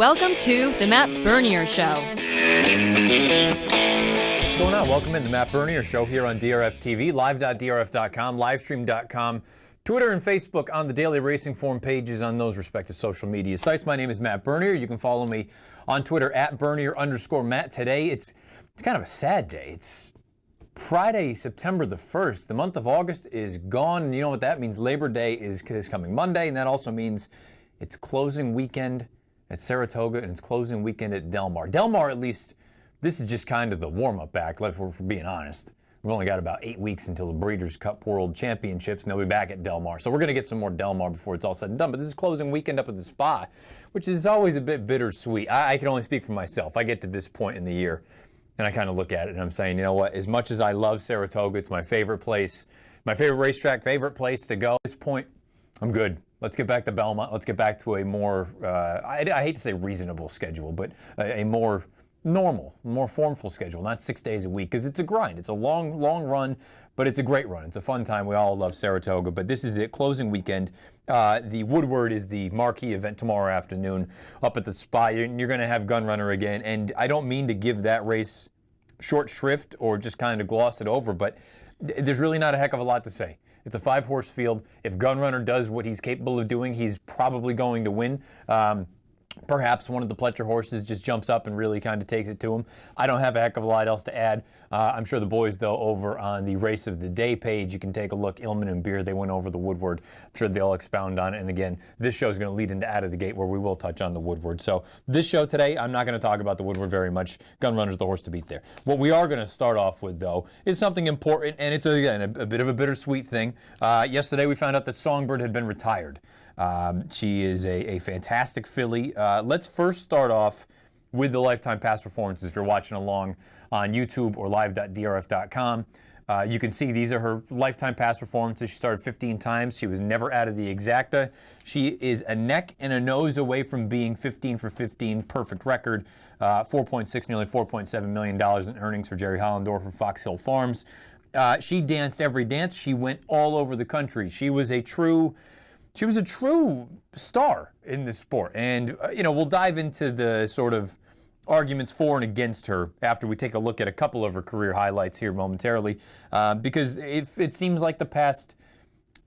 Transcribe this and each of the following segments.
Welcome to the Matt Bernier Show. What's going on? Welcome in the Matt Bernier Show here on DRF TV, live.drf.com, livestream.com, Twitter and Facebook on the Daily Racing Form pages on those respective social media sites. My name is Matt Bernier. You can follow me on Twitter at Bernier_Matt. Today, it's kind of a sad day. It's Friday, September the 1st. The month of August is gone, and you know what that means. Labor Day is coming Monday, and that also means it's closing weekend at Saratoga, and it's closing weekend at Del Mar. Del Mar, at least, this is just kind of the warm-up act, if we're being honest. We've only got about 8 weeks until the Breeders' Cup World Championships, and they'll be back at Del Mar. So we're going to get some more Del Mar before it's all said and done. But this is closing weekend up at the Spa, which is always a bit bittersweet. I can only speak for myself. I get to this point in the year, and I kind of look at it, and I'm saying, you know what? As much as I love Saratoga, it's my favorite place, my favorite racetrack, favorite place to go. At this point, I'm good. Let's get back to Belmont. Let's get back to a more, I hate to say reasonable schedule, but a more normal, more formful schedule, not 6 days a week, because it's a grind. It's a long, long run, but it's a great run. It's a fun time. We all love Saratoga, but this is it, closing weekend. The Woodward is the marquee event tomorrow afternoon up at the Spa. You're going to have Gunrunner again, and I don't mean to give that race short shrift or just kind of gloss it over, but there's really not a heck of a lot to say. It's a 5-horse field. If Gunrunner does what he's capable of doing, he's probably going to win. Perhaps one of the Pletcher horses just jumps up and really kind of takes it to him. I don't have a heck of a lot else to add. I'm sure the boys, though, over on the Race of the Day page, you can take a look. Illman and Beer, they went over the Woodward. I'm sure they'll expound on it. And again, this show is going to lead into Out of the Gate, where we will touch on the Woodward. So this show today, I'm not going to talk about the Woodward very much. Gunrunner's the horse to beat there. What we are going to start off with, though, is something important, and it's, again, a bit of a bittersweet thing. Yesterday, we found out that Songbird had been retired. She is a fantastic filly. Let's first start off with the lifetime past performances. If you're watching along on YouTube or live.drf.com, you can see these are her lifetime past performances. She started 15 times. She was never out of the exacta. She is a neck and a nose away from being 15 for 15, perfect record. 4.6, nearly $4.7 million in earnings for Jerry Hollendorf from Fox Hill Farms. She danced every dance. She went all over the country. She was a true star in this sport. And, we'll dive into the sort of arguments for and against her after we take a look at a couple of her career highlights here momentarily, because it seems like the past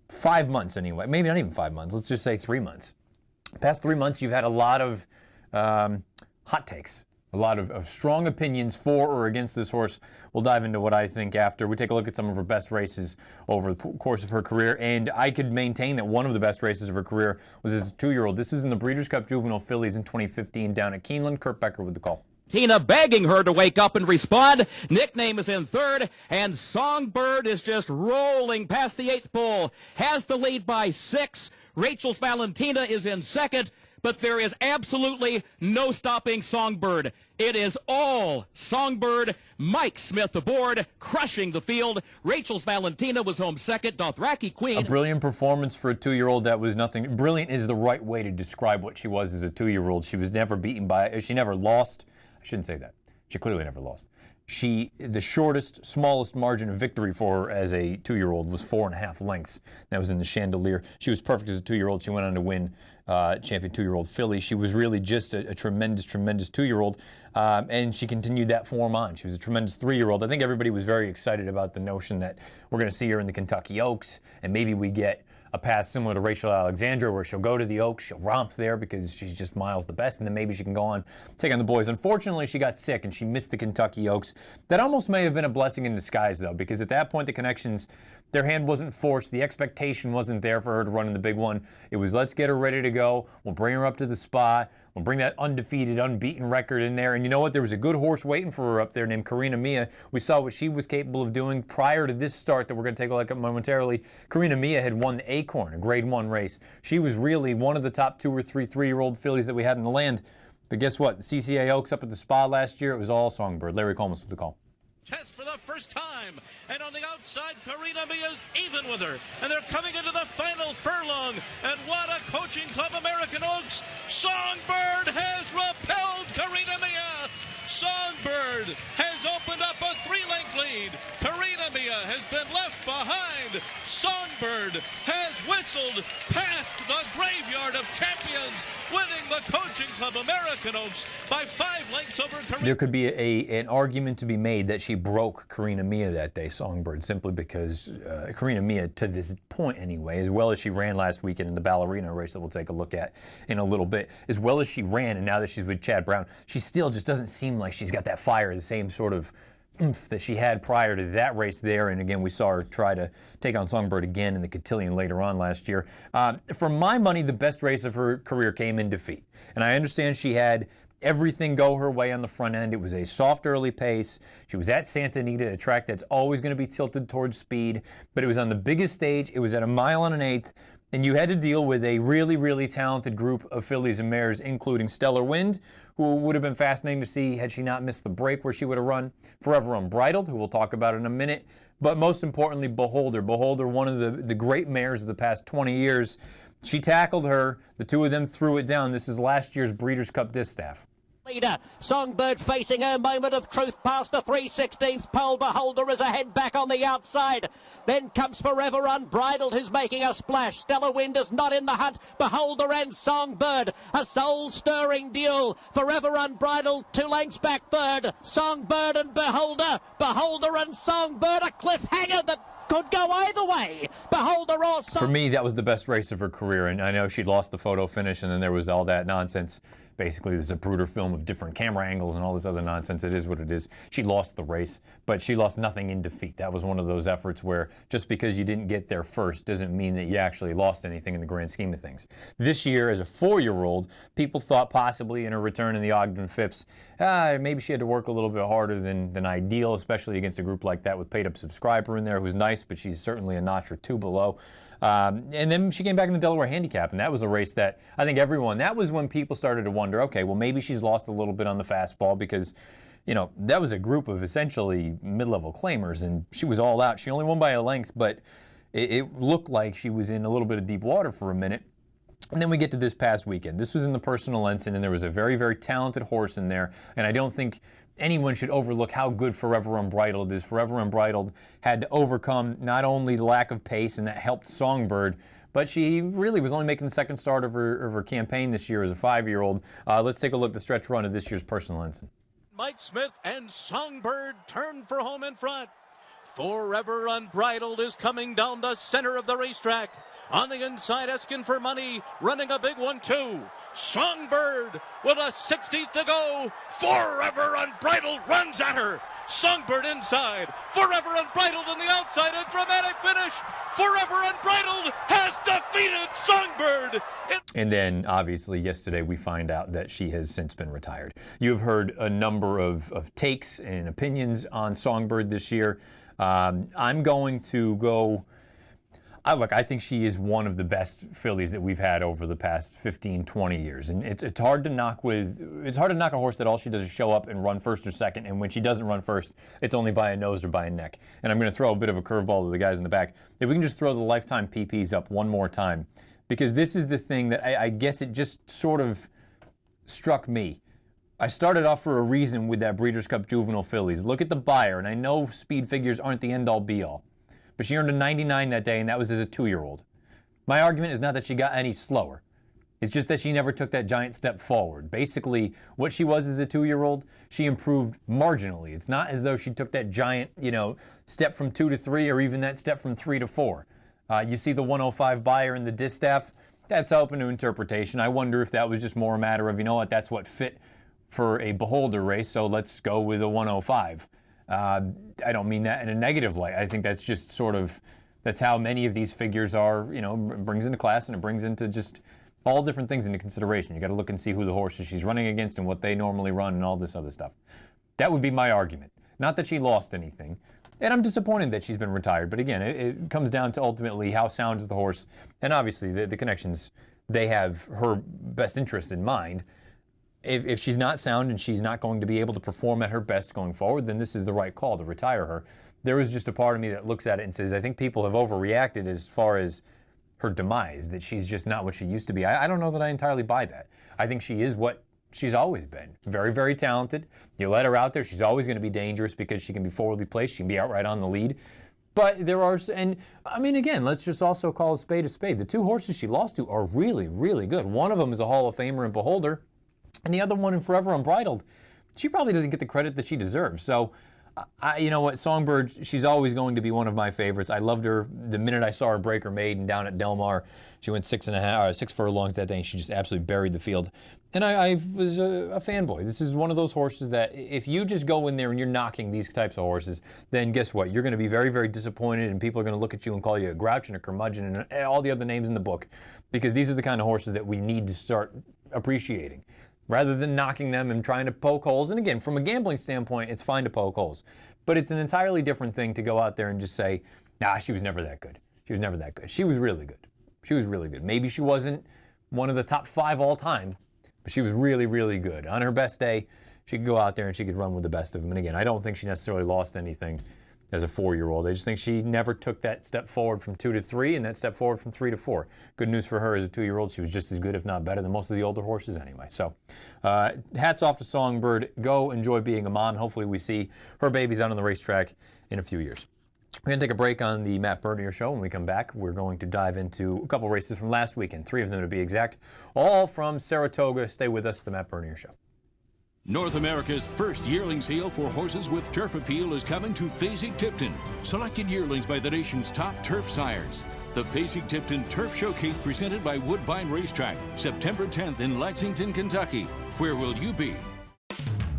5 months anyway, maybe not even 5 months, let's just say 3 months. Past 3 months, you've had a lot of hot takes. A lot of strong opinions for or against this horse. We'll dive into what I think after we take a look at some of her best races over the course of her career. And I could maintain that one of the best races of her career was as a 2-year-old. This is in the Breeders' Cup Juvenile Fillies in 2015 down at Keeneland. Kurt Becker with the call. Tina begging her to wake up and respond. Nickname is in third, and Songbird is just rolling past the 8th pole. Has the lead by 6. Rachel's Valentina is in second. But there is absolutely no stopping Songbird. It is all Songbird. Mike Smith aboard, crushing the field. Rachel's Valentina was home second. Dothraki Queen. A brilliant performance for a 2-year-old that was nothing. Brilliant is the right way to describe what she was as a 2-year-old. She was never beaten by, she never lost. I shouldn't say that. She clearly never lost. The shortest, smallest margin of victory for her as a 2-year-old was 4.5 lengths. That was in the Chandelier. She was perfect as a 2-year-old. She went on to win champion 2-year-old filly. She was really just a tremendous, tremendous 2-year-old, and she continued that form on. She was a tremendous 3-year-old. I think everybody was very excited about the notion that we're going to see her in the Kentucky Oaks, and maybe we get a path similar to Rachel Alexandra, where she'll go to the Oaks, she'll romp there because she's just miles the best, and then maybe she can go on, take on the boys. Unfortunately, she got sick, and she missed the Kentucky Oaks. That almost may have been a blessing in disguise, though, because at that point, the connections, their hand wasn't forced. The expectation wasn't there for her to run in the big one. It was, let's get her ready to go. We'll bring her up to the Spa. We'll bring that undefeated, unbeaten record in there. And you know what? There was a good horse waiting for her up there named Karina Mia. We saw what she was capable of doing prior to this start that we're going to take a look at momentarily. Karina Mia had won the Acorn, a Grade 1 race. She was really one of the top 2 or 3 3-year-old fillies that we had in the land. But guess what? The CCA Oaks up at the Spa last year, it was all Songbird. Larry Coleman with the call. Test for the first time, and on the outside, Karina Mia is even with her, and they're coming into the final furlong, and what a coaching club, American Oaks. Songbird has repelled Karina Mia. Songbird has opened up a 3-length lead. Karina Mia has been left behind. Songbird has whistled past the graveyard of champions, winning the Coaching Club American Oaks by 5 lengths over Karina. There could be an argument to be made that she broke Karina Mia that day, Songbird, simply because Karina Mia, to this point anyway, as well as she ran last weekend in the ballerina race that we'll take a look at in a little bit, as well as she ran, and now that she's with Chad Brown, she still just doesn't seem like she's got that fire, the same sort of oomph that she had prior to that race there. And again, we saw her try to take on Songbird again in the cotillion later on last year. For my money, the best race of her career came in defeat. And I understand she had everything go her way on the front end. It was a soft early pace. She was at Santa Anita, a track that's always going to be tilted towards speed, but it was on the biggest stage. It was at 1 1/8. And you had to deal with a really, really talented group of fillies and mares, including Stellar Wind, who would have been fascinating to see had she not missed the break where she would have run. Forever Unbridled, who we'll talk about in a minute. But most importantly, Beholder. Beholder, one of the great mares of the past 20 years. She tackled her. The two of them threw it down. This is last year's Breeders' Cup Distaff. Leader, Songbird facing her moment of truth past the 3/16th pole. Beholder is ahead back on the outside. Then comes Forever Unbridled, who's making a splash. Stellar Wind is not in the hunt. Beholder and Songbird, a soul-stirring duel. Forever Unbridled, 2 lengths back third. Songbird and Beholder. Beholder and Songbird, a cliffhanger that could go either way. Beholder or Songbird. For me, that was the best race of her career, and I know she lost the photo finish, and then there was all that nonsense. Basically, there's a Zapruder film of different camera angles and all this other nonsense. It is what it is. She lost the race, but she lost nothing in defeat. That was one of those efforts where just because you didn't get there first doesn't mean that you actually lost anything in the grand scheme of things. This year, as a 4-year-old, people thought possibly in her return in the Ogden Phipps, maybe she had to work a little bit harder than ideal, especially against a group like that with paid-up subscriber in there, who's nice, but she's certainly a notch or two below. And then she came back in the Delaware Handicap, and that was a race that I think that was when people started to wonder, okay, well, maybe she's lost a little bit on the fastball because, you know, that was a group of essentially mid-level claimers, and she was all out. She only won by a length, but it looked like she was in a little bit of deep water for a minute. And then we get to this past weekend. This was in the Personal Ensign, and there was a very, very talented horse in there, and I don't think anyone should overlook how good Forever Unbridled is. Forever Unbridled had to overcome not only the lack of pace, and that helped Songbird, but she really was only making the second start of her campaign this year as a 5-year-old. Let's take a look at the stretch run of this year's Personal Ensign. Mike Smith and Songbird turn for home in front. Forever Unbridled is coming down the center of the racetrack. On the inside, asking for money, running a big one, too. Songbird with a 60th to go. Forever Unbridled runs at her. Songbird inside. Forever Unbridled on the outside. A dramatic finish. Forever Unbridled has defeated Songbird. And then, obviously, yesterday we find out that she has since been retired. You've heard a number of takes and opinions on Songbird this year. I'm going to go... Look, I think she is one of the best fillies that we've had over the past 15, 20 years. And it's hard to knock a horse that all she does is show up and run first or second. And when she doesn't run first, it's only by a nose or by a neck. And I'm going to throw a bit of a curveball to the guys in the back. If we can just throw the lifetime PPs up one more time, because this is the thing that I guess it just sort of struck me. I started off for a reason with that Breeders' Cup Juvenile fillies. Look at the buyer, and I know speed figures aren't the end-all be-all. But she earned a 99 that day, and that was as a 2-year-old. My argument is not that she got any slower. It's just that she never took that giant step forward. Basically, what she was as a 2-year-old, she improved marginally. It's not as though she took that giant, step from 2 to 3 or even that step from 3 to 4. You see the 105 buyer in the distaff, that's open to interpretation. I wonder if that was just more a matter of, that's what fit for a Beholder race, so let's go with a 105. I don't mean that in a negative light. I think that's just that's how many of these figures are, brings into class, and it brings into just all different things into consideration. You got to look and see who the horses she's running against and what they normally run and all this other stuff. That would be my argument. Not that she lost anything. And I'm disappointed that she's been retired. But again, it comes down to ultimately how sound is the horse. And obviously the connections, they have her best interest in mind. If she's not sound and she's not going to be able to perform at her best going forward, then this is the right call to retire her. There is just a part of me that looks at it and says, I think people have overreacted as far as her demise, that she's just not what she used to be. I don't know that I entirely buy that. I think she is what she's always been. Very, very talented. You let her out there, she's always going to be dangerous because she can be forwardly placed. She can be outright on the lead. But there are, and I mean, again, let's just also call a spade a spade. The 2 horses she lost to are really, really good. One of them is a Hall of Famer in Beholder, and the other one in Forever Unbridled. She probably doesn't get the credit that she deserves. So, you know what, Songbird, she's always going to be one of my favorites. I loved her the minute I saw her break her maiden down at Del Mar. She went 6 furlongs that day, and she just absolutely buried the field. And I was a fanboy. This is one of those horses that if you just go in there and you're knocking these types of horses, then guess what? You're going to be very, very disappointed, and people are going to look at you and call you a grouch and a curmudgeon and all the other names in the book, because these are the kind of horses that we need to start appreciating, rather than knocking them and trying to poke holes. And again, from a gambling standpoint, it's fine to poke holes. But it's an entirely different thing to go out there and just say, nah, she was never that good. She was never that good. She was really good. She was really good. Maybe she wasn't one of the top 5 all time, but she was really, really good. On her best day, she could go out there and she could run with the best of them. And again, I don't think she necessarily lost anything as a 4-year-old. I just think she never took that step forward from 2 to 3 and that step forward from 3 to 4. Good news for her as a 2-year-old. She was just as good, if not better, than most of the older horses anyway. So hats off to Songbird. Go enjoy being a mom. Hopefully we see her babies out on the racetrack in a few years. We're going to take a break on the Matt Bernier Show. When we come back, we're going to dive into a couple races from last weekend, 3 of them to be exact, all from Saratoga. Stay with us, the Matt Bernier Show. North America's first yearling sale for horses with turf appeal is coming to Fasig-Tipton. Selected yearlings by the nation's top turf sires. The Fasig-Tipton Turf Showcase presented by Woodbine Racetrack, September 10th in Lexington, Kentucky. Where will you be?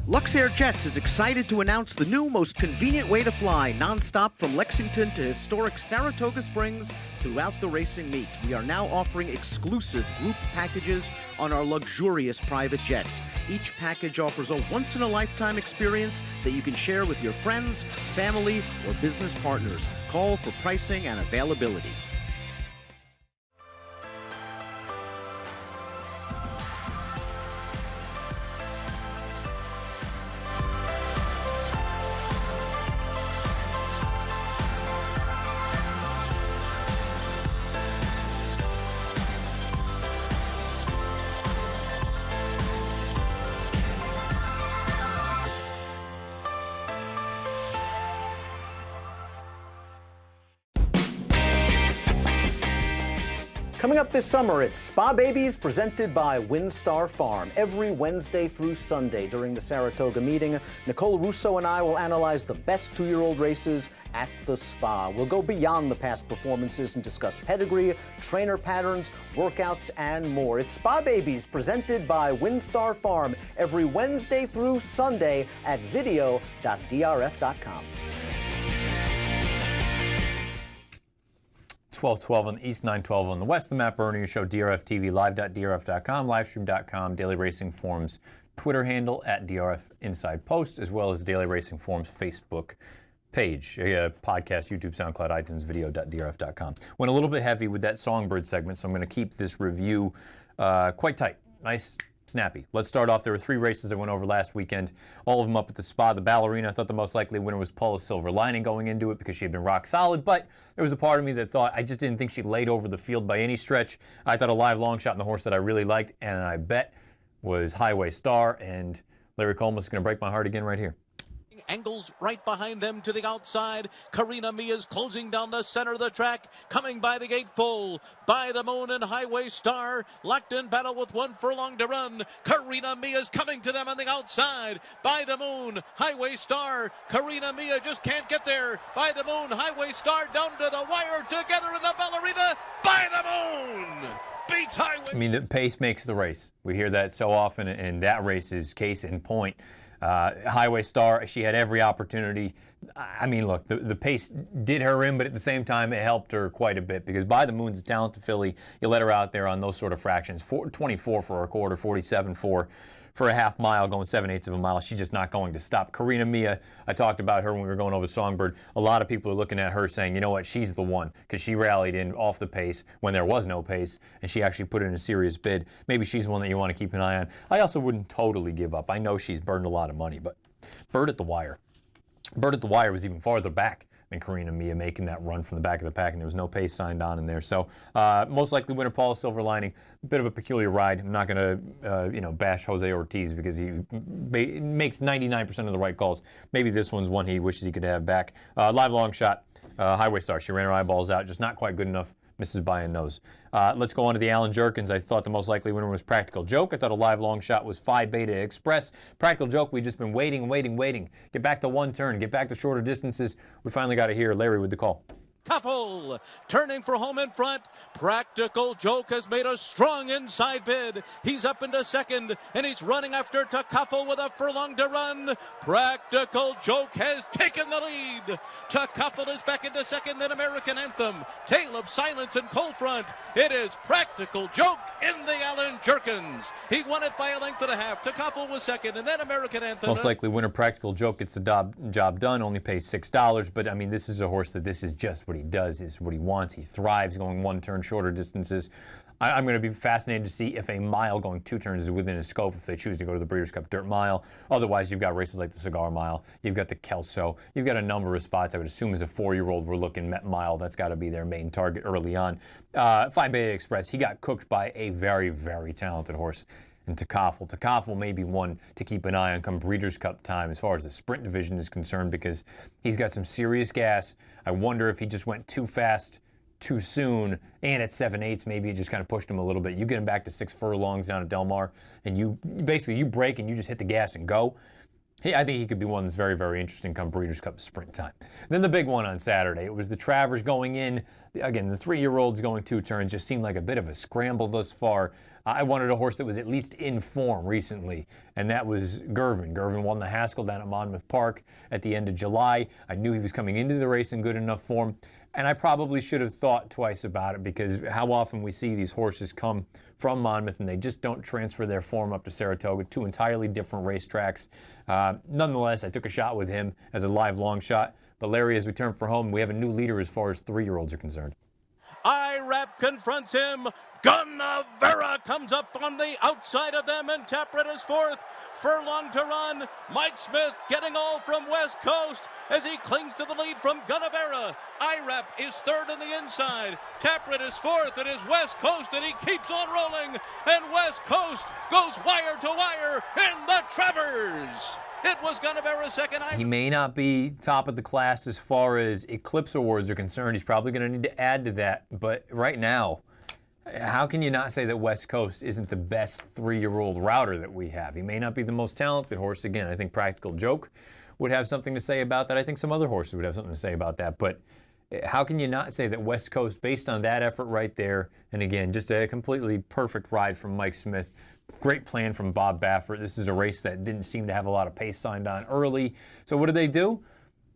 Luxair Jets is excited to announce the new, most convenient way to fly nonstop from Lexington to historic Saratoga Springs throughout the racing meet. We are now offering exclusive group packages on our luxurious private jets. Each package offers a once-in-a-lifetime experience that you can share with your friends, family, or business partners. Call for pricing and availability. Coming up this summer, it's Spa Babies presented by WinStar Farm. Every Wednesday through Sunday during the Saratoga meeting, Nicole Russo and I will analyze the best 2-year-old races at the spa. We'll go beyond the past performances and discuss pedigree, trainer patterns, workouts, and more. It's Spa Babies presented by WinStar Farm every Wednesday through Sunday at video.drf.com. 12:12 on the East, 9:12 on the West. The Matt Bernier Show, DRF TV, live.drf.com, livestream.com, Daily Racing Forum's Twitter handle at DRF Inside Post, as well as Daily Racing Forum's Facebook page, podcast, YouTube, SoundCloud, iTunes, video.drf.com. Went a little bit heavy with that Songbird segment, so I'm going to keep this review quite tight. Nice, snappy. Let's start off. There were 3 races that went over last weekend, all of them up at the spa. The Ballerina, I thought the most likely winner was Paula Silver Lining going into it because she had been rock solid, but there was a part of me that thought I just didn't think she laid over the field by any stretch. I thought a live long shot in the horse that I really liked, and I bet was Highway Star, and Larry Coleman's going to break my heart again right here. Angles right behind them to the outside. Karina Mia's closing down the center of the track. Coming by the 8th pole. By the Moon and Highway Star. Locked in battle with 1 furlong to run. Karina Mia's coming to them on the outside. By the Moon, Highway Star. Karina Mia just can't get there. By the Moon, Highway Star down to the wire together in the Ballerina. By the Moon! Beats Highway. I mean, the pace makes the race. We hear that so often, and that race is case in point. Highway Star, she had every opportunity. I mean, look, the pace did her in, but at the same time, it helped her quite a bit because By the Moon's a talented filly. You let her out there on those sort of fractions. 24 for a quarter, 47 for a half mile, going 7/8 of a mile. She's just not going to stop. Karina Mia, I talked about her when we were going over Songbird. A lot of people are looking at her saying, you know what, she's the one, because she rallied in off the pace when there was no pace, and she actually put in a serious bid. Maybe she's one that you want to keep an eye on. I also wouldn't totally give up. I know she's burned a lot of money, but Bird at the Wire. Bird at the Wire was even farther back. I than Karina Mia making that run from the back of the pack, and there was no pace signed on in there. So most likely winner, Paul Silver Lining. A bit of a peculiar ride. I'm not going to bash Jose Ortiz because he makes 99% of the right calls. Maybe this one's one he wishes he could have back. Live long shot, Highway Star. She ran her eyeballs out, just not quite good enough. Mrs. By a nose. Let's go on to the Allen Jerkins. I thought the most likely winner was Practical Joke. I thought a live long shot was Phi Beta Express. Practical Joke, we've just been waiting. Get back to one turn. Get back to shorter distances. We finally got to hear Larry with the call. Cuffle turning for home in front. Practical Joke has made a strong inside bid. He's up into second, and he's running after Cuffle with a furlong to run. Practical Joke has taken the lead. Cuffle is back into second, then American Anthem, Tale of Silence, and Cold Front. It is Practical Joke in the Allen Jerkins. He won it by a length and a half. Cuffle was second, and then American Anthem. Most likely winner, Practical Joke, gets the job done. Only pays $6, but I mean, this is a horse that this is just what he does, is what he wants. He thrives going one turn shorter distances. I'm going to be fascinated to see if a mile going 2 turns is within his scope if they choose to go to the Breeders' Cup Dirt Mile. Otherwise, you've got races like the Cigar Mile. You've got the Kelso. You've got a number of spots. I would assume as a 4-year-old, we're looking Met Mile. That's got to be their main target early on. Phi Beta Express, he got cooked by a very, very talented horse. And Takafel may be one to keep an eye on come Breeders' Cup time as far as the sprint division is concerned, because he's got some serious gas. I wonder if he just went too fast too soon, and at 7/8 maybe it just kind of pushed him a little bit. You get him back to 6 furlongs down at Del Mar, and you break and you just hit the gas and go. I think he could be one that's very, very interesting come Breeders' Cup sprint time. Then the big one on Saturday, it was the Travers going in. Again, the 3-year-olds going 2 turns just seemed like a bit of a scramble thus far. I wanted a horse that was at least in form recently, and that was Gervin. Gervin won the Haskell down at Monmouth Park at the end of July. I knew he was coming into the race in good enough form, and I probably should have thought twice about it, because how often we see these horses come from Monmouth and they just don't transfer their form up to Saratoga, 2 entirely different racetracks. Nonetheless, I took a shot with him as a live long shot. But Larry, as we turn for home, we have a new leader as far as 3-year-olds are concerned. IRAP confronts him. Gunnavera comes up on the outside of them, and Taprit is 4th. Furlong to run. Mike Smith getting all from West Coast as he clings to the lead from Gunnavera. IRAP is 3rd on the inside. Taprit is 4th. It is West Coast, and he keeps on rolling. And West Coast goes wire to wire in the Travers. It was Gunnavera second. He may not be top of the class as far as Eclipse Awards are concerned. He's probably going to need to add to that. But right now, how can you not say that West Coast isn't the best 3-year-old router that we have? He may not be the most talented horse. Again, I think Practical Joke would have something to say about that. I think some other horses would have something to say about that. But how can you not say that West Coast, based on that effort right there, and again, just a completely perfect ride from Mike Smith, great plan from Bob Baffert. This is a race that didn't seem to have a lot of pace signed on early. So what do?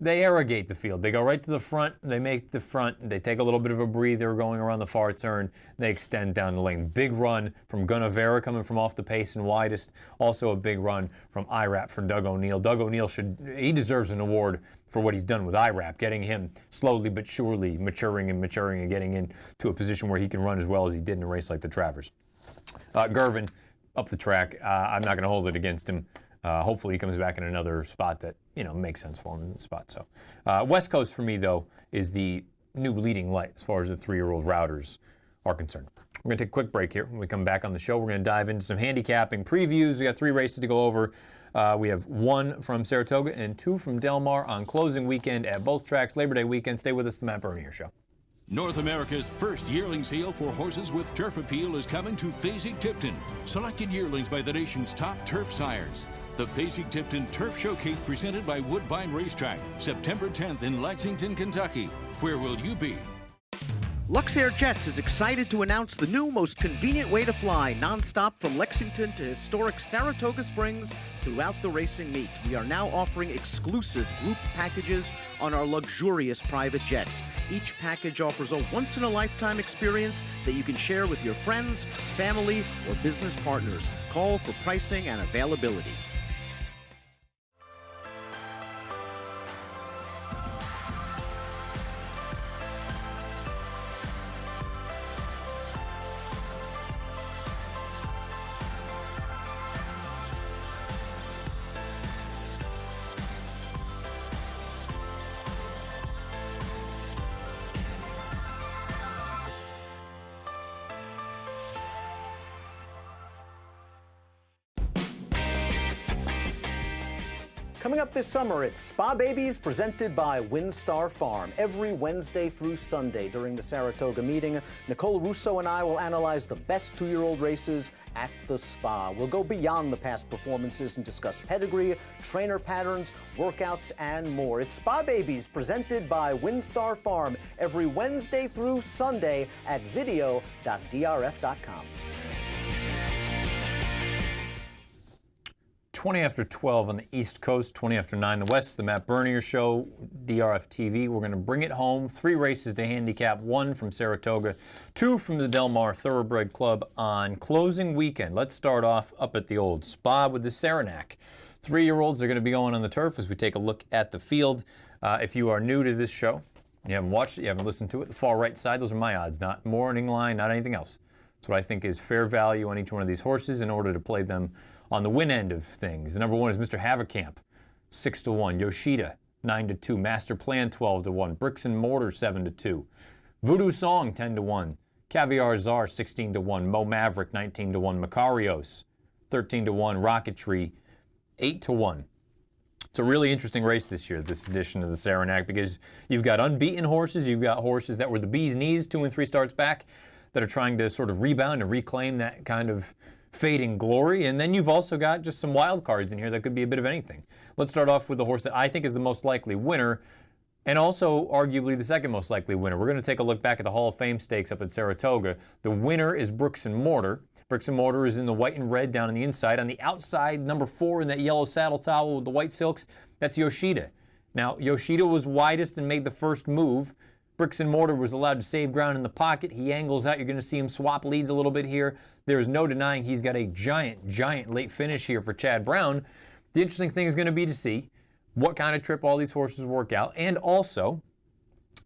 They irrigate the field. They go right to the front. They make the front. They take a little bit of a breather going around the far turn. They extend down the lane. Big run from Gunnavera coming from off the pace and widest. Also a big run from IRAP from Doug O'Neill. Doug O'Neill he deserves an award for what he's done with IRAP, getting him slowly but surely maturing and getting into a position where he can run as well as he did in a race like the Travers. Gervin up the track. I'm not going to hold it against him. Hopefully he comes back in another spot that, makes sense for him in the spot. So West Coast for me, though, is the new leading light as far as the 3-year-old routers are concerned. We're going to take a quick break here. When we come back on the show, we're going to dive into some handicapping previews. We got 3 races to go over. We have 1 from Saratoga and 2 from Del Mar on closing weekend at both tracks, Labor Day weekend. Stay with us, the Matt Bernier Show. North America's first yearling sale for horses with turf appeal is coming to Fasig-Tipton. Selected yearlings by the nation's top turf sires. The Fasig-Tipton Turf Showcase presented by Woodbine Racetrack, September 10th in Lexington, Kentucky. Where will you be? Luxair Jets is excited to announce the new most convenient way to fly nonstop from Lexington to historic Saratoga Springs throughout the racing meet. We are now offering exclusive group packages on our luxurious private jets. Each package offers a once-in-a-lifetime experience that you can share with your friends, family, or business partners. Call for pricing and availability. Coming up this summer, it's Spa Babies presented by WinStar Farm. Every Wednesday through Sunday during the Saratoga meeting, Nicole Russo and I will analyze the best 2-year-old races at the spa. We'll go beyond the past performances and discuss pedigree, trainer patterns, workouts, and more. It's Spa Babies presented by WinStar Farm every Wednesday through Sunday at video.drf.com. 20 after 12 on the East Coast, 20 after 9 the West. The Matt Bernier Show, DRF TV. We're going to bring it home. 3 races to handicap, 1 from Saratoga, 2 from the Del Mar Thoroughbred Club on closing weekend. Let's start off up at the old spa with the Saranac. 3-year-olds are going to be going on the turf as we take a look at the field. If you are new to this show, you haven't watched it, you haven't listened to it, the far right side, those are my odds, not morning line, not anything else. That's what I think is fair value on each one of these horses in order to play them on the win end of things. The number 1 is Mr. Haverkamp, 6-1. Yoshida, 9-2. Master Plan, 12-1. Bricks and Mortar, 7-2. Voodoo Song, 10-1. Caviar Czar, 16-1. Mo Maverick, 19-1. Macarios, 13-1. Rocketry, 8-1. It's a really interesting race this year, this edition of the Saranac, because you've got unbeaten horses, you've got horses that were the bee's knees 2 and 3 starts back that are trying to sort of rebound and reclaim that kind of fading glory, and then you've also got just some wild cards in here that could be a bit of anything. Let's start off with the horse that I think is the most likely winner, and also arguably the second most likely winner. We're going to take a look back at the Hall of Fame stakes up at Saratoga. The winner is Bricks and Mortar. Bricks and Mortar is in the white and red down on the inside. On the outside, number 4 in that yellow saddle towel with the white silks, that's Yoshida. Now, Yoshida was widest and made the first move. Bricks and Mortar was allowed to save ground in the pocket. He angles out. You're going to see him swap leads a little bit here. There is no denying he's got a giant late finish here for Chad Brown. The interesting thing is going to be to see what kind of trip all these horses work out. And also,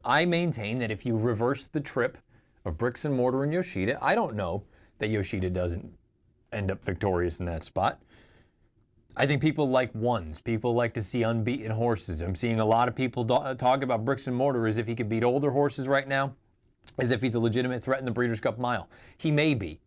I maintain that if you reverse the trip of Bricks and Mortar and Yoshida, I don't know that Yoshida doesn't end up victorious in that spot. I think people like ones. People like to see unbeaten horses. I'm seeing a lot of people talk about Bricks and Mortar as if he could beat older horses right now, as if he's a legitimate threat in the Breeders' Cup Mile. He may be.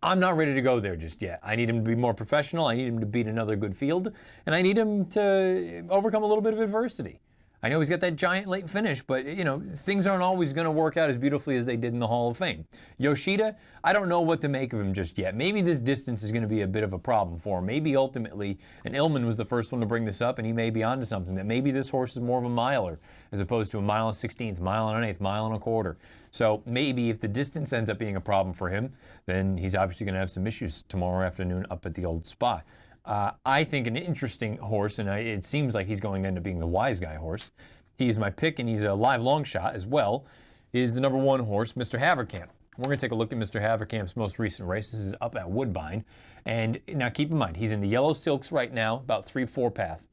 I'm not ready to go there just yet. I need him to be more professional. I need him to beat another good field. And I need him to overcome a little bit of adversity. I know he's got that giant late finish, but, you know, things aren't always going to work out as beautifully as they did in the Hall of Fame. Yoshida, I don't know what to make of him just yet. Maybe this distance is going to be a bit of a problem for him. Maybe ultimately, and Illman was the first one to bring this up, and he may be onto something, that maybe this horse is more of a miler as opposed to a 1 1/16, 1 1/8, 1 1/4. So maybe if the distance ends up being a problem for him, then he's obviously going to have some issues tomorrow afternoon up at the old spa. I think an interesting horse, and it seems like he's going to end up being the wise guy horse. He's my pick, and he's a live long shot as well, is the number 1 horse, Mr. Haverkamp. We're going to take a look at Mr. Haverkamp's most recent race. This is up at Woodbine. And now keep in mind, he's in the yellow silks right now, about 3-4 path.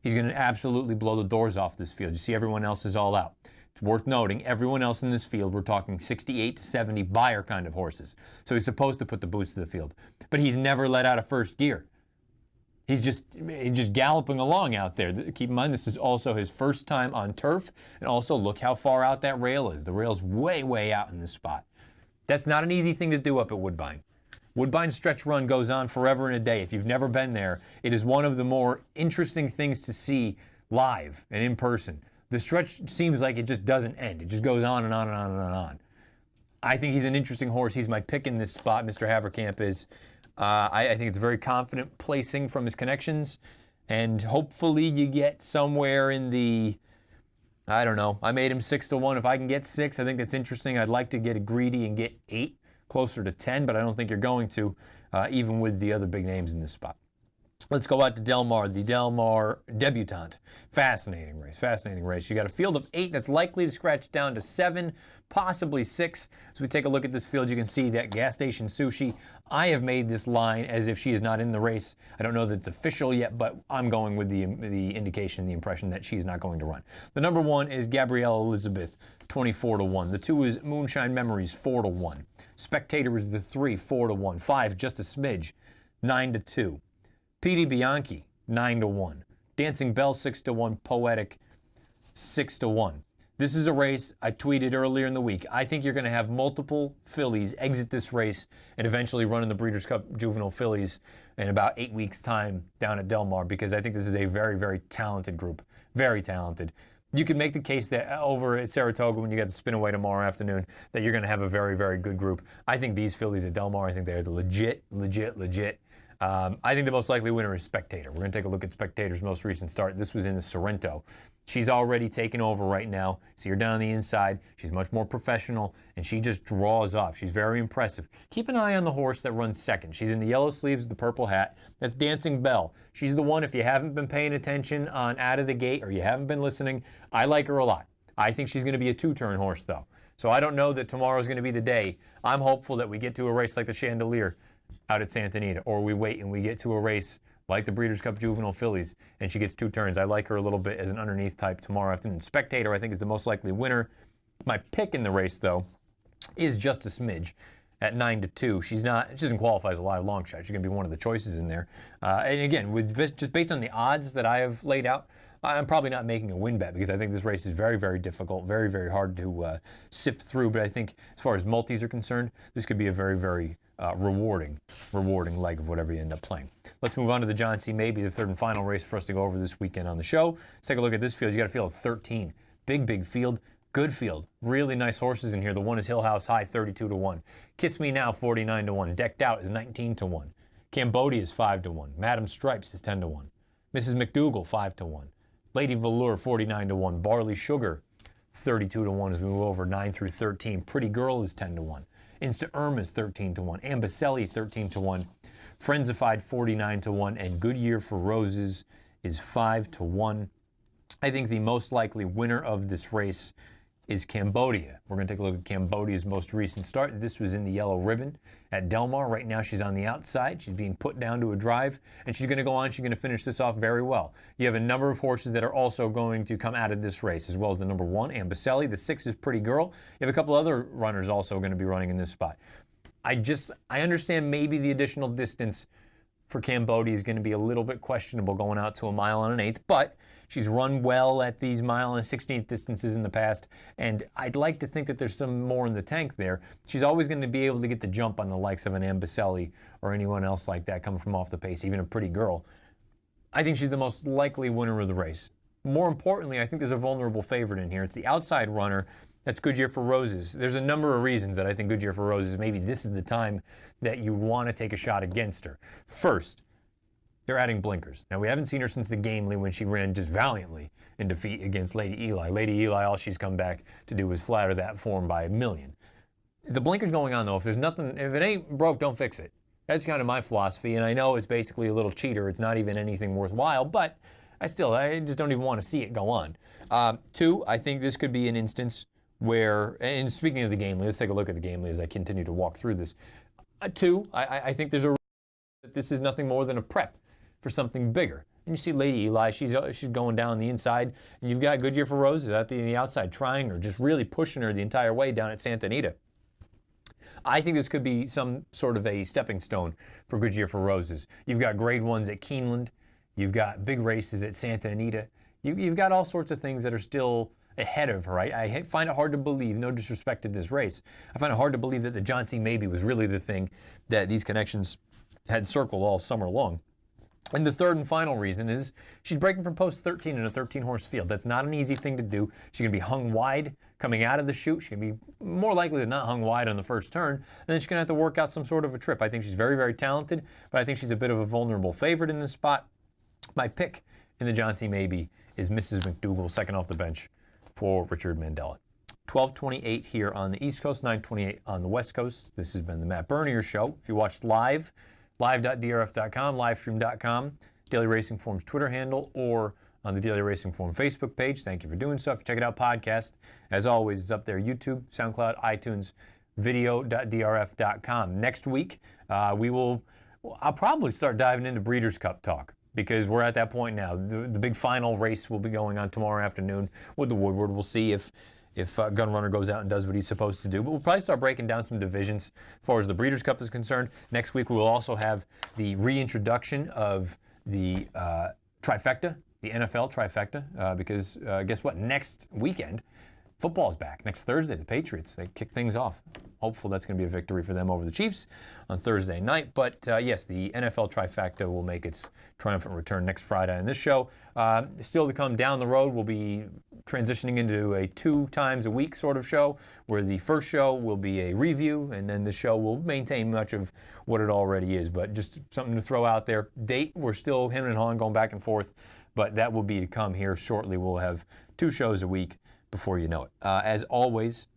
He's going to absolutely blow the doors off this field. You see everyone else is all out. It's worth noting, everyone else in this field, we're talking 68 to 70 buyer kind of horses. So he's supposed to put the boots to the field. But he's never let out of first gear. He's just galloping along out there. Keep in mind, this is also his first time on turf. And also, look how far out that rail is. The rail's way, way out in this spot. That's not an easy thing to do up at Woodbine. Woodbine stretch run goes on forever and a day. If you've never been there, it is one of the more interesting things to see live and in person. The stretch seems like it just doesn't end. It just goes on and on and on and on. I think he's an interesting horse. He's my pick in this spot, Mr. Haverkamp is. I think it's a very confident placing from his connections, and hopefully you get somewhere in the, I don't know, I made him 6-1. If I can get 6, I think that's interesting. I'd like to get greedy and get 8, closer to 10, but I don't think you're going to, even with the other big names in this spot. Let's go out to Del Mar, the Del Mar Debutante. Fascinating race, fascinating race. You got a field of 8 that's likely to scratch down to 7, possibly 6. As we take a look at this field, you can see that Gas Station Sushi. I have made this line as if she is not in the race. I don't know that it's official yet, but I'm going with the indication, the impression that she's not going to run. The number 1 is Gabrielle Elizabeth, 24-1. The 2 is Moonshine Memories, 4-1. Spectator is the 3, 4-1. 5, just a smidge, 9-2. P.D. Bianchi, 9-1. Dancing Bell, 6-1. Poetic, 6-1. This is a race I tweeted earlier in the week. I think you're going to have multiple fillies exit this race and eventually run in the Breeders' Cup Juvenile Fillies in about 8 weeks' time down at Del Mar, because I think this is a very, very talented group. Very talented. You could make the case that over at Saratoga, when you get the spin away tomorrow afternoon, that you're going to have a very, very good group. I think these fillies at Del Mar, I think they're the legit. I think the most likely winner is Spectator. We're going to take a look at Spectator's most recent start. This was in the Sorrento. She's already taken over right now. See her down on the inside. She's much more professional, and she just draws off. She's very impressive. Keep an eye on the horse that runs second. She's in the yellow sleeves with the purple hat. That's Dancing Belle. She's the one, if you haven't been paying attention on out of the gate or you haven't been listening, I like her a lot. I think she's going to be a two-turn horse, though. So I don't know that tomorrow's going to be the day. I'm hopeful that we get to a race like the Chandelier out at Santa Anita, or we wait and we get to a race like the Breeders' Cup Juvenile Fillies, and she gets two turns. I like her a little bit as an underneath type tomorrow afternoon. Spectator, I think, is the most likely winner. My pick in the race, though, is just a smidge at 9-2. She doesn't qualify as a live long shot. She's going to be one of the choices in there. And again, just based on the odds that I have laid out, I'm probably not making a win bet, because I think this race is very, very difficult, very, very hard to sift through. But I think as far as multis are concerned, this could be a very, very rewarding leg of whatever you end up playing. Let's move on to the John C. Mabee, the third and final race for us to go over this weekend on the show. Let's take a look at this field. You got a field of 13. Big field. Good field. Really nice horses in here. The one is Hill House High, 32-1. Kiss Me Now, 49-1. Decked Out is 19-1. Cambodia is 5-1. Madam Stripes is 10-1. Mrs. McDougal, 5-1. Lady Velour, 49-1. Barley Sugar, 32-1 as we move over 9 through 13. Pretty Girl is 10-1. Insta Irma is 13-1. Ambicelli, 13-1. Frenzified, 49-1. And Good Year for Roses is 5-1. I think the most likely winner of this race is Cambodia. We're going to take a look at Cambodia's most recent start. This was in the yellow ribbon at Del Mar. Right now she's on the outside. She's being put down to a drive, and she's going to go on. She's going to finish this off very well. You have a number of horses that are also going to come out of this race, as well as the number 1, Ambicelli. The 6 is Pretty Girl. You have a couple other runners also going to be running in this spot. I understand maybe the additional distance for Cambodia is going to be a little bit questionable going out to a mile and an eighth, but she's run well at these mile and 16th distances in the past, and I'd like to think that there's some more in the tank there. She's always going to be able to get the jump on the likes of an Ambicelli or anyone else like that coming from off the pace, even a Pretty Girl. I think she's the most likely winner of the race. More importantly, I think there's a vulnerable favorite in here. It's the outside runner. That's Good Year for Roses. There's a number of reasons that I think Good Year for Roses, maybe this is the time that you want to take a shot against her. First, they're adding blinkers. Now, we haven't seen her since the Gamely when she ran just valiantly in defeat against Lady Eli. Lady Eli, all she's come back to do is flatter that form by a million. The blinkers going on, though, if it ain't broke, don't fix it. That's kind of my philosophy, and I know it's basically a little cheater. It's not even anything worthwhile, but I just don't even want to see it go on. 2, I think this could be an instance where, and speaking of the Gamely, let's take a look at the Gamely as I continue to walk through this. 2, I think there's a that this is nothing more than a prep for something bigger. And you see Lady Eli, she's going down the inside, and you've got Good Year for Roses out the outside, trying her, just really pushing her the entire way down at Santa Anita. I think this could be some sort of a stepping stone for Good Year for Roses. You've got grade 1s at Keeneland. You've got big races at Santa Anita. You've got all sorts of things that are still ahead of her. I find it hard to believe, no disrespect to this race, I find it hard to believe that the John C. Mabee was really the thing that these connections had circled all summer long. And the third and final reason is she's breaking from post 13 in a 13-horse field. That's not an easy thing to do. She's going to be hung wide coming out of the chute. She's going to be more likely than not hung wide on the first turn. And then she's going to have to work out some sort of a trip. I think she's very, very talented, but I think she's a bit of a vulnerable favorite in this spot. My pick in the John C. Mabee is Mrs. McDougal, second off the bench for Richard Mandela. 12:28 here on the East Coast, 9:28 on the West Coast. This has been the Matt Bernier Show. If you watched live, live.drf.com, livestream.com, Daily Racing Form's Twitter handle, or on the Daily Racing Form Facebook page. Thank you for doing so. If you check it out, podcast, as always, it's up there, YouTube, SoundCloud, iTunes, video.drf.com. Next week, I'll probably start diving into Breeders' Cup talk, because we're at that point now. The big final race will be going on tomorrow afternoon with the Woodward. We'll see if Gunrunner goes out and does what he's supposed to do. But we'll probably start breaking down some divisions as far as the Breeders' Cup is concerned. Next week, we will also have the reintroduction of the trifecta, the NFL trifecta, because guess what? Next weekend, Football's back next Thursday. The Patriots, they kick things off. Hopeful that's going to be a victory for them over the Chiefs on Thursday night. But yes, the NFL trifecta will make its triumphant return next Friday on this show. Still to come down the road, we'll be transitioning into a 2 times a week sort of show, where the first show will be a review, and then the show will maintain much of what it already is. But just something to throw out there. Date, we're still hemming and hawing, going back and forth, but that will be to come here shortly. We'll have 2 shows a week before you know it. As always,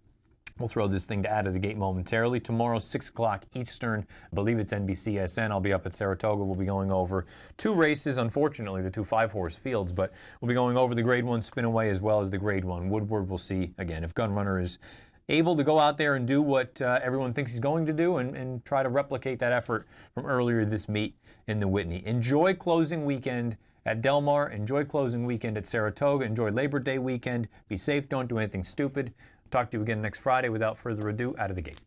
we'll throw this thing to Out of the Gate momentarily. Tomorrow, 6 o'clock Eastern. I believe it's NBCSN. I'll be up at Saratoga. We'll be going over 2 races, unfortunately, the 2 5-horse fields, but we'll be going over the Grade 1 Spinaway as well as the Grade 1 Woodward. We'll see, again, if Gunrunner is able to go out there and do what everyone thinks he's going to do and try to replicate that effort from earlier this meet in the Whitney. Enjoy closing weekend at Del Mar. Enjoy closing weekend at Saratoga. Enjoy Labor Day weekend. Be safe. Don't do anything stupid. Talk to you again next Friday. Without further ado, Out of the Gate.